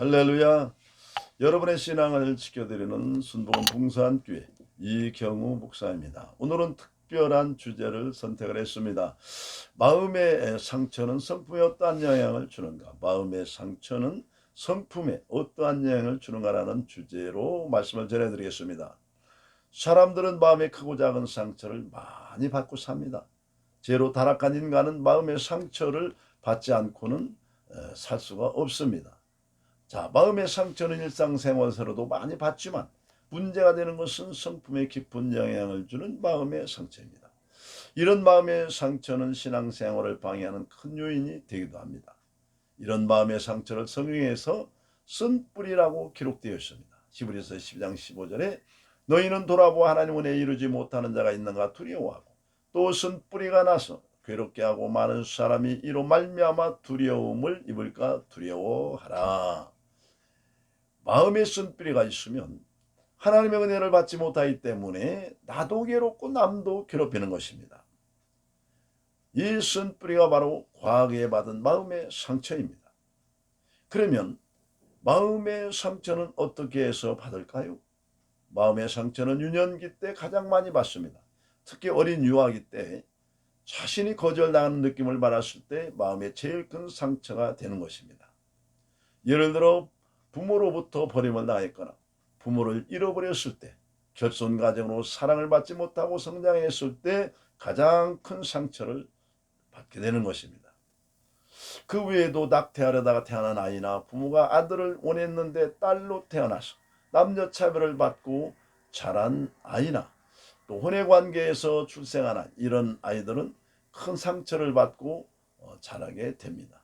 할렐루야. 여러분의 신앙을 지켜드리는 순복음 봉사한교회 이경우 목사입니다. 오늘은 특별한 주제를 선택을 했습니다. 마음의 상처는 성품에 어떠한 영향을 주는가? 마음의 상처는 성품에 어떠한 영향을 주는가라는 주제로 말씀을 전해드리겠습니다. 사람들은 마음의 크고 작은 상처를 많이 받고 삽니다. 죄로 타락한 인간은 마음의 상처를 받지 않고는 살 수가 없습니다. 자, 마음의 상처는 일상생활에서도 많이 받지만 문제가 되는 것은 성품에 깊은 영향을 주는 마음의 상처입니다. 이런 마음의 상처는 신앙생활을 방해하는 큰 요인이 되기도 합니다. 이런 마음의 상처를 성경에서 쓴 뿌리라고 기록되어 있습니다. 히브리서 12장 15절에 너희는 돌아보아 하나님 은혜 이루지 못하는 자가 있는가 두려워하고 또 쓴 뿌리가 나서 괴롭게 하고 많은 사람이 이로 말미암아 두려움을 입을까 두려워하라. 마음에 쓴 뿌리가 있으면 하나님의 은혜를 받지 못하기 때문에 나도 괴롭고 남도 괴롭히는 것입니다. 이 쓴 뿌리가 바로 과거에 받은 마음의 상처입니다. 그러면 마음의 상처는 어떻게 해서 받을까요? 마음의 상처는 유년기 때 가장 많이 받습니다. 특히 어린 유아기 때 자신이 거절당하는 느낌을 받았을 때 마음에 제일 큰 상처가 되는 것입니다. 예를 들어 부모로부터 버림을 당했거나 부모를 잃어버렸을 때, 결손 가정으로 사랑을 받지 못하고 성장했을 때 가장 큰 상처를 받게 되는 것입니다. 그 외에도 낙태하려다가 태어난 아이나 부모가 아들을 원했는데 딸로 태어나서 남녀차별을 받고 자란 아이나 또 혼외관계에서 출생하는 이런 아이들은 큰 상처를 받고 자라게 됩니다.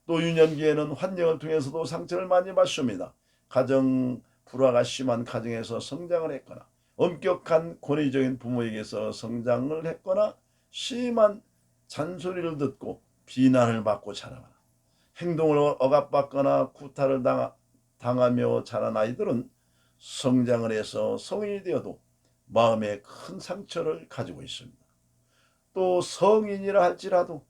또 유년기에는 환경을 통해서도 상처를 많이 받습니다. 가정 불화가 심한 가정에서 성장을 했거나 엄격한 권위적인 부모에게서 성장을 했거나 심한 잔소리를 듣고 비난을 받고 자라거나 행동을 억압받거나 구타를 당하며 자란 아이들은 성장을 해서 성인이 되어도 마음에 큰 상처를 가지고 있습니다. 또 성인이라 할지라도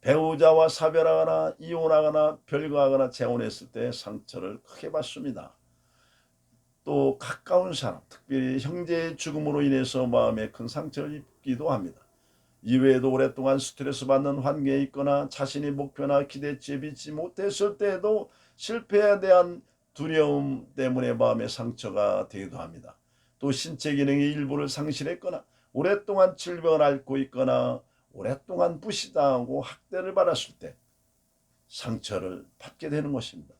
배우자와 사별하거나 이혼하거나 별거하거나 재혼했을 때 상처를 크게 받습니다. 또 가까운 사람, 특별히 형제의 죽음으로 인해서 마음에 큰 상처를 입기도 합니다. 이외에도 오랫동안 스트레스 받는 환경에 있거나 자신의 목표나 기대치에 미치지 못했을 때에도 실패에 대한 두려움 때문에 마음의 상처가 되기도 합니다. 또 신체 기능의 일부를 상실했거나 오랫동안 질병을 앓고 있거나 오랫동안 무시당하고 학대를 받았을 때 상처를 받게 되는 것입니다.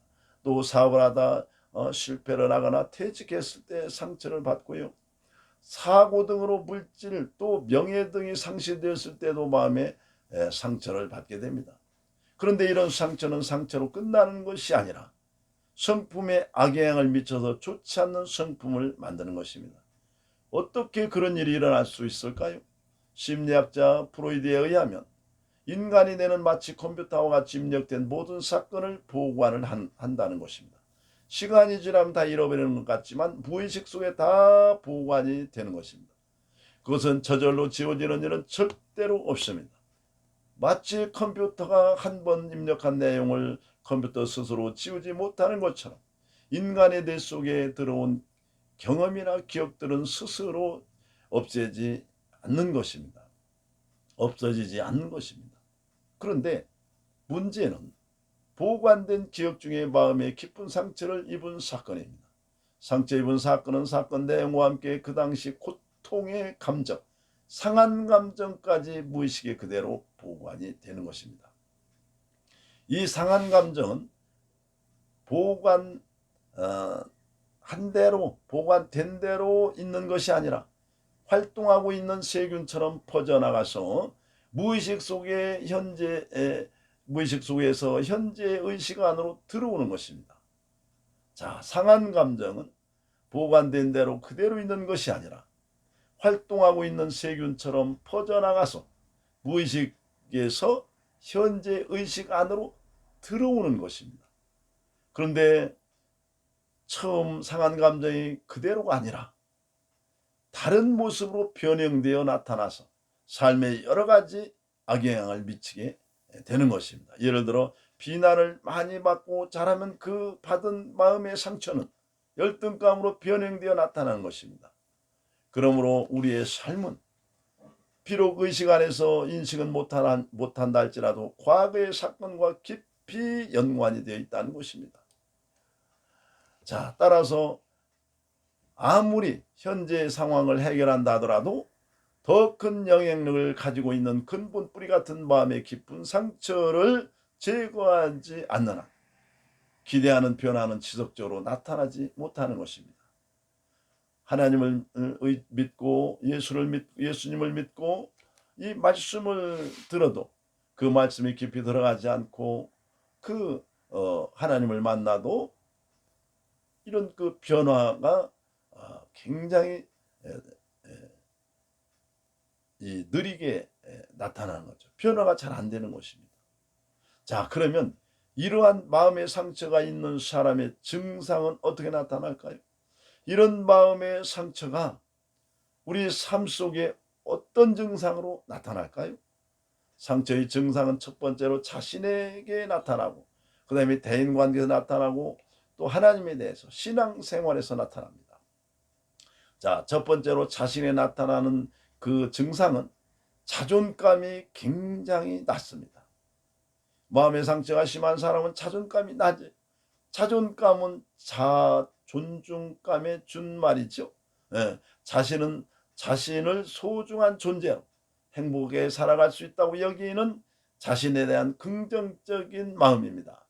또 사업을 하다 실패를 하거나 퇴직했을 때 상처를 받고요. 사고 등으로 물질 또 명예 등이 상실되었을 때도 마음에 상처를 받게 됩니다. 그런데 이런 상처는 상처로 끝나는 것이 아니라 성품에 악영향을 미쳐서 좋지 않는 성품을 만드는 것입니다. 어떻게 그런 일이 일어날 수 있을까요? 심리학자 프로이드에 의하면 인간이 내는 마치 컴퓨터와 같이 입력된 모든 사건을 보관을 한다는 것입니다. 시간이 지나면 다 잃어버리는 것 같지만 무의식 속에 다 보관이 되는 것입니다. 그것은 저절로 지워지는 일은 절대로 없습니다. 마치 컴퓨터가 한 번 입력한 내용을 컴퓨터 스스로 지우지 못하는 것처럼 인간의 뇌 속에 들어온 경험이나 기억들은 스스로 없어지지 않는 것입니다. 그런데 문제는 보관된 기억 중에 마음에 깊은 상처를 입은 사건입니다. 상처 입은 사건은 사건 내용과 함께 그 당시 고통의 감정, 상한 감정까지 무의식에 그대로 보관이 되는 것입니다. 이 상한 감정은 보관된 대로 있는 것이 아니라 활동하고 있는 세균처럼 퍼져나가서 무의식 속에서 현재 의식 안으로 들어오는 것입니다. 자, 상한 감정은 보관된 대로 그대로 있는 것이 아니라 활동하고 있는 세균처럼 퍼져나가서 무의식에서 현재 의식 안으로 들어오는 것입니다. 그런데 처음 상한 감정이 그대로가 아니라 다른 모습으로 변형되어 나타나서 삶에 여러 가지 악영향을 미치게 되는 것입니다. 예를 들어 비난을 많이 받고 잘하면 그 받은 마음의 상처는 열등감으로 변형되어 나타나는 것입니다. 그러므로 우리의 삶은 비록 의식 안에서 인식은 못한다 할지라도 과거의 사건과 깊이 연관이 되어 있다는 것입니다. 자, 따라서 아무리 현재의 상황을 해결한다 하더라도 더 큰 영향력을 가지고 있는 근본 뿌리 같은 마음의 깊은 상처를 제거하지 않는 한 기대하는 변화는 지속적으로 나타나지 못하는 것입니다. 하나님을 믿고 예수님을 믿고 이 말씀을 들어도 그 말씀이 깊이 들어가지 않고 하나님을 만나도 이런 그 변화가 굉장히 느리게 나타나는 거죠. 변화가 잘 안 되는 것입니다. 자, 그러면 이러한 마음의 상처가 있는 사람의 증상은 어떻게 나타날까요? 이런 마음의 상처가 우리 삶 속에 어떤 증상으로 나타날까요? 상처의 증상은 첫 번째로 자신에게 나타나고, 그 다음에 대인관계에서 나타나고, 또 하나님에 대해서 신앙생활에서 나타납니다. 자, 첫 번째로 자신에 나타나는 그 증상은 자존감이 굉장히 낮습니다. 마음의 상처가 심한 사람은 자존감이 낮아요. 자존감은 존중감의 준말이죠. 예, 자신을 소중한 존재로 행복하게 살아갈 수 있다고 여기는 자신에 대한 긍정적인 마음입니다.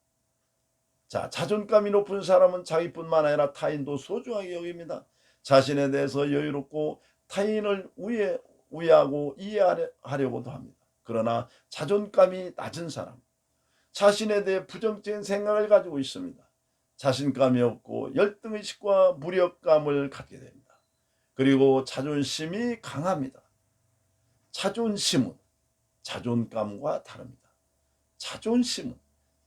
자, 자존감이 높은 사람은 자기뿐만 아니라 타인도 소중하게 여깁니다. 자신에 대해서 여유롭고 타인을 우애하고 이해하려고도 합니다. 그러나 자존감이 낮은 사람, 자신에 대해 부정적인 생각을 가지고 있습니다. 자신감이 없고 열등의식과 무력감을 갖게 됩니다. 그리고 자존심이 강합니다. 자존심은 자존감과 다릅니다. 자존심은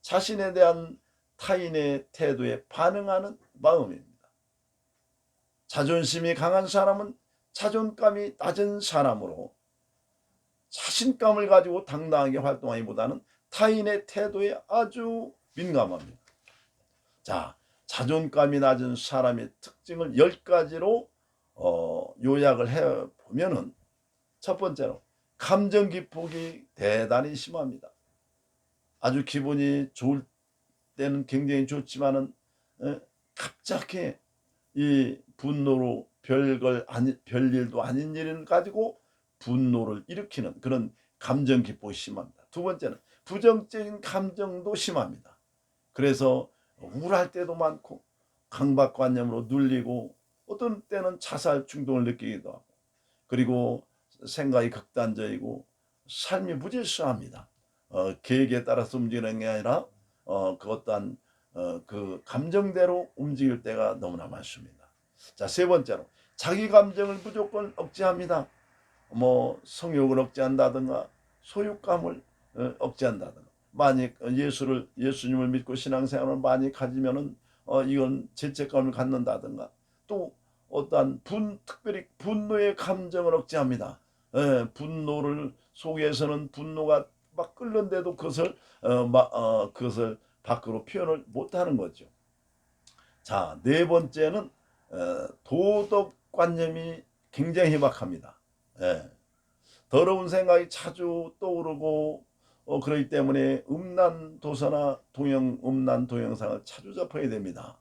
자신에 대한 타인의 태도에 반응하는 마음입니다. 자존심이 강한 사람은 자존감이 낮은 사람으로 자신감을 가지고 당당하게 활동하기보다는 타인의 태도에 아주 민감합니다. 자, 자존감이 낮은 사람의 특징을 10가지로 요약을 해보면은 첫 번째로 감정 기복이 대단히 심합니다. 아주 기분이 좋을 때는 굉장히 좋지만은 갑자기 이 분노로 별일도 아닌 일을 가지고 분노를 일으키는 그런 감정 기복이 심합니다. 두 번째는 부정적인 감정도 심합니다. 그래서 우울할 때도 많고 강박관념으로 눌리고 어떤 때는 자살 충동을 느끼기도 하고, 그리고 생각이 극단적이고 삶이 무질서합니다. 계획에 따라서 움직이는 게 아니라 그 어떠한 그 감정대로 움직일 때가 너무나 많습니다. 자, 세 번째로 자기 감정을 무조건 억제합니다. 뭐 성욕을 억제한다든가 소유감을 억제한다든가, 만약 예수님을 믿고 신앙생활을 많이 가지면은 이건 죄책감을 갖는다든가, 또 어떠한 특별히 분노의 감정을 억제합니다. 분노를 속에서는 분노가 막 끓는데도 그것을 밖으로 표현을 못하는 거죠. 자, 네 번째는 도덕관념이 굉장히 희박합니다. 더러운 생각이 자주 떠오르고 그렇기 때문에 음란도서나 음란동영상을 자주 접하게 됩니다.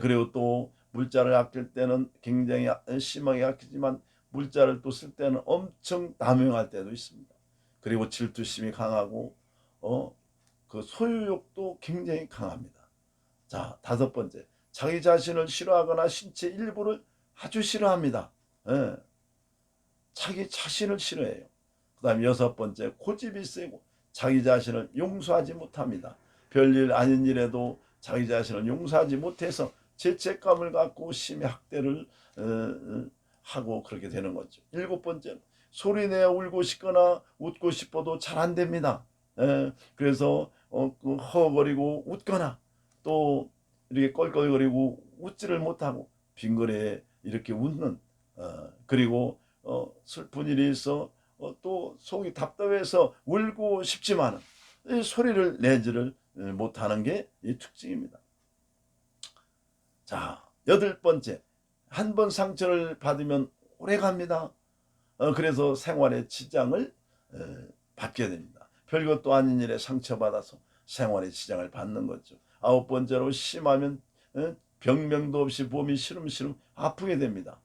그리고 또 물자를 아낄 때는 굉장히 심하게 아끼지만 물자를 또 쓸 때는 엄청 남용할 때도 있습니다. 그리고 질투심이 강하고 그 소유욕도 굉장히 강합니다. 자, 다섯 번째, 자기 자신을 싫어하거나 신체 일부를 아주 싫어합니다. 자기 자신을 싫어해요. 그 다음에 여섯 번째, 고집이 세고 자기 자신을 용서하지 못합니다. 별일 아닌 일에도 자기 자신을 용서하지 못해서 죄책감을 갖고 심히 학대를 하고 그렇게 되는 거죠. 일곱 번째는 소리내어 울고 싶거나 웃고 싶어도 잘 안 됩니다. 그래서 허거리고 웃거나 또 이렇게 껄껄거리고 웃지를 못하고 빙그레 이렇게 웃는, 그리고 슬픈 일이 있어 또 속이 답답해서 울고 싶지만 소리를 내지를 못하는 게 이 특징입니다. 자, 8번째, 한 번 상처를 받으면 오래 갑니다. 그래서 생활의 지장을 받게 됩니다. 별것도 아닌 일에 상처받아서 생활의 지장을 받는 거죠. 9번째로 심하면 병명도 없이 몸이 시름시름 아프게 됩니다.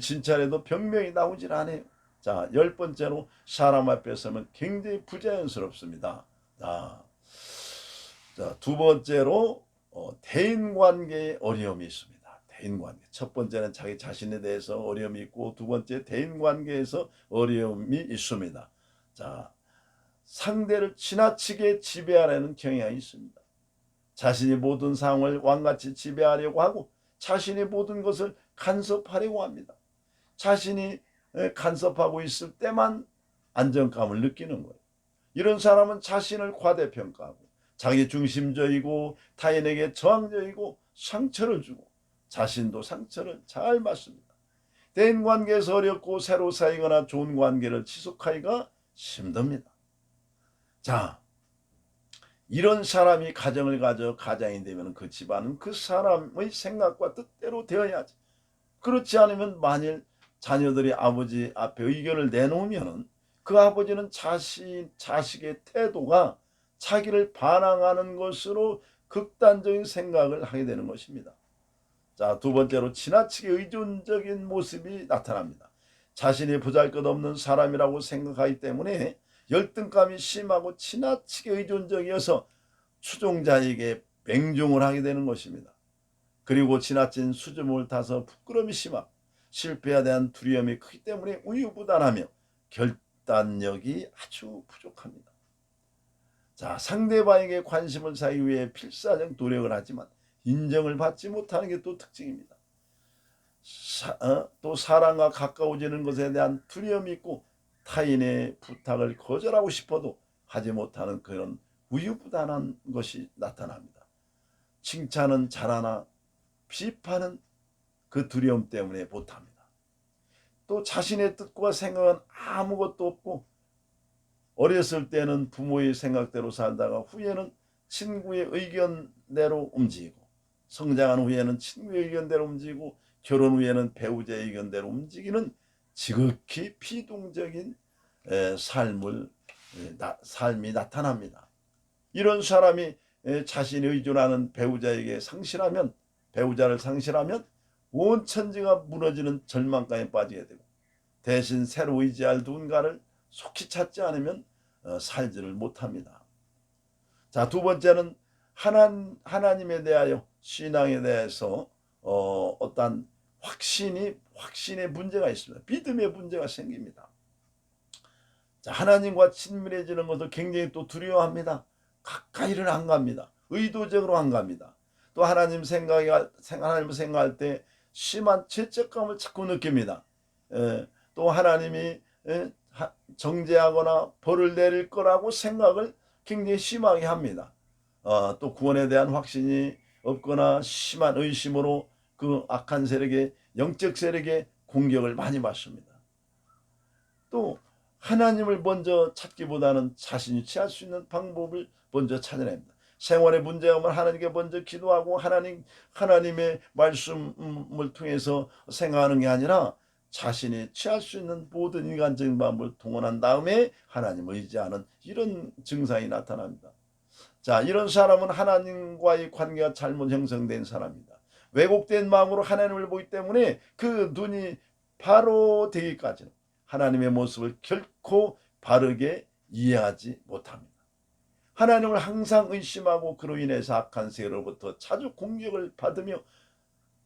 진찰해도 병명이 나오질 않아요. 자, 10번째로 사람 앞에 서면 굉장히 부자연스럽습니다. 자, 2번째로 대인관계에 어려움이 있습니다. 대인관계. 첫 번째는 자기 자신에 대해서 어려움이 있고, 두 번째 대인관계에서 어려움이 있습니다. 자, 상대를 지나치게 지배하려는 경향이 있습니다. 자신이 모든 상황을 왕같이 지배하려고 하고 자신의 모든 것을 간섭하려고 합니다. 자신이 간섭하고 있을 때만 안정감을 느끼는 거예요. 이런 사람은 자신을 과대평가하고 자기 중심적이고 타인에게 저항적이고 상처를 주고 자신도 상처를 잘 받습니다. 대인관계에서 어렵고 새로 쌓이거나 좋은 관계를 지속하기가 힘듭니다. 자, 이런 사람이 가정을 가져 가장이 되면 그 집안은 그 사람의 생각과 뜻대로 되어야지. 그렇지 않으면 만일 자녀들이 아버지 앞에 의견을 내놓으면 그 아버지는 자식의 태도가 자기를 반항하는 것으로 극단적인 생각을 하게 되는 것입니다. 자, 두 번째로 지나치게 의존적인 모습이 나타납니다. 자신이 보잘것없는 사람이라고 생각하기 때문에 열등감이 심하고 지나치게 의존적이어서 추종자에게 맹종을 하게 되는 것입니다. 그리고 지나친 수줍음을 타서 부끄러움이 심하고 실패에 대한 두려움이 크기 때문에 우유부단하며 결단력이 아주 부족합니다. 자, 상대방에게 관심을 사기 위해 필사적 노력을 하지만 인정을 받지 못하는 게 또 특징입니다. 또 사랑과 가까워지는 것에 대한 두려움이 있고 타인의 부탁을 거절하고 싶어도 하지 못하는 그런 우유부단한 것이 나타납니다. 칭찬은 잘하나 비판은 그 두려움 때문에 못합니다. 또 자신의 뜻과 생각은 아무것도 없고 어렸을 때는 부모의 생각대로 살다가 후에는 친구의 의견대로 움직이고 성장한 후에는 친구의 의견대로 움직이고 결혼 후에는 배우자의 의견대로 움직이는 지극히 피동적인 삶이 나타납니다. 이런 사람이 자신이 의존하는 배우자를 상실하면 온 천지가 무너지는 절망감에 빠지게 되고 대신 새로 의지할 누군가를 속히 찾지 않으면 살지를 못합니다. 자, 두 번째는 하나님에 대하여 신앙에 대해서 어떠한 확신의 문제가 있습니다. 믿음의 문제가 생깁니다. 자, 하나님과 친밀해지는 것을 굉장히 또 두려워합니다. 가까이를 안 갑니다. 의도적으로 안 갑니다. 또 하나님 생각할 때 심한 죄책감을 자꾸 느낍니다. 또 하나님이 정죄하거나 벌을 내릴 거라고 생각을 굉장히 심하게 합니다. 또 구원에 대한 확신이 없거나 심한 의심으로 그 악한 세력의 영적 세력의 공격을 많이 받습니다. 또 하나님을 먼저 찾기보다는 자신이 취할 수 있는 방법을 먼저 찾아냅니다. 생활에 문제가 오면 하나님께 먼저 기도하고 하나님의 말씀을 통해서 생각하는 게 아니라 자신이 취할 수 있는 모든 인간적인 방법을 동원한 다음에 하나님을 의지하는 이런 증상이 나타납니다. 자, 이런 사람은 하나님과의 관계가 잘못 형성된 사람입니다. 왜곡된 마음으로 하나님을 보기 때문에 그 눈이 바로 되기까지는 하나님의 모습을 결코 바르게 이해하지 못합니다. 하나님을 항상 의심하고 그로 인해서 악한 세력으로부터 자주 공격을 받으며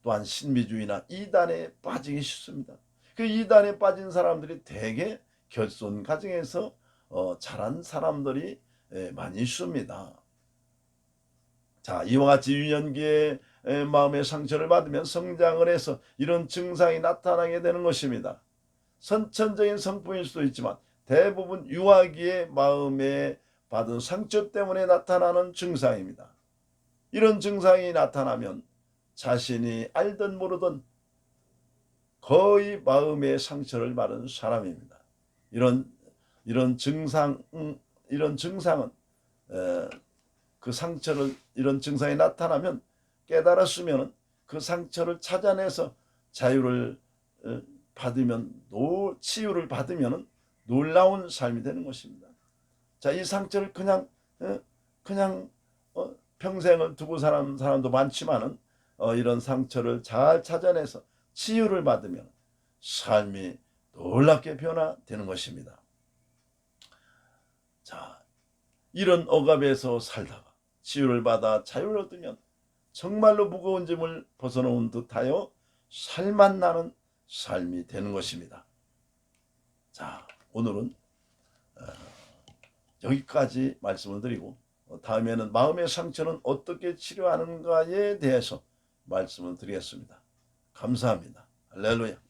또한 신비주의나 이단에 빠지기 쉽습니다. 그 이단에 빠진 사람들이 대개 결손 가정에서 자란 사람들이 많이 있습니다. 자, 이와 같이 유년기에 마음의 상처를 받으면 성장을 해서 이런 증상이 나타나게 되는 것입니다. 선천적인 성품일 수도 있지만 대부분 유아기에 마음에 받은 상처 때문에 나타나는 증상입니다. 이런 증상이 나타나면 자신이 알든 모르든 거의 마음의 상처를 받은 사람입니다. 이런 증상은 그 상처를 이런 증상이 나타나면 깨달았으면 그 상처를 찾아내서 자유를 받으면 치유를 받으면 놀라운 삶이 되는 것입니다. 자, 이 상처를 그냥 평생을 두고 사는 사람도 많지만은 이런 상처를 잘 찾아내서 치유를 받으면 삶이 놀랍게 변화되는 것입니다. 자, 이런 억압에서 살다가 치유를 받아 자유를 얻으면 정말로 무거운 짐을 벗어놓은 듯하여 살맛나는 삶이 되는 것입니다. 자, 오늘은 여기까지 말씀을 드리고 다음에는 마음의 상처는 어떻게 치료하는가에 대해서 말씀을 드리겠습니다. 감사합니다. 할렐루야.